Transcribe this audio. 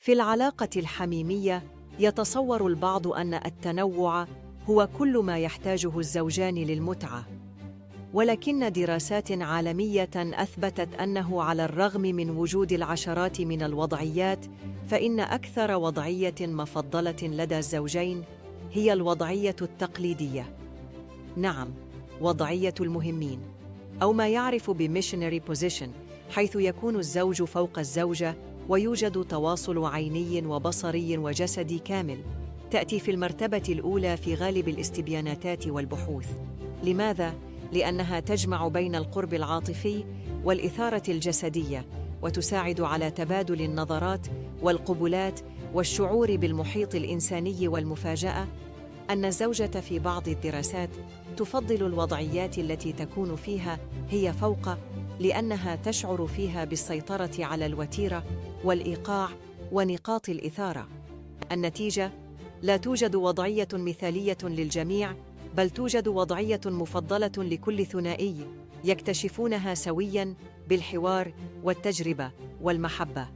في العلاقة الحميمية يتصور البعض أن التنوع هو كل ما يحتاجه الزوجان للمتعة، ولكن دراسات عالمية أثبتت أنه على الرغم من وجود العشرات من الوضعيات، فإن أكثر وضعية مفضلة لدى الزوجين هي الوضعية التقليدية. نعم، وضعية المهمين، أو ما يعرف بmissionary position، حيث يكون الزوج فوق الزوجة ويوجد تواصل عيني وبصري وجسدي كامل. تأتي في المرتبة الأولى في غالب الاستبيانات والبحوث. لماذا؟ لأنها تجمع بين القرب العاطفي والإثارة الجسدية، وتساعد على تبادل النظرات والقبلات والشعور بالمحيط الإنساني والمفاجأة. أن الزوجة في بعض الدراسات تفضل الوضعيات التي تكون فيها هي فوق، لأنها تشعر فيها بالسيطرة على الوتيرة والإيقاع ونقاط الإثارة. النتيجة: لا توجد وضعية مثالية للجميع، بل توجد وضعية مفضلة لكل ثنائي يكتشفونها سوياً بالحوار والتجربة والمحبة.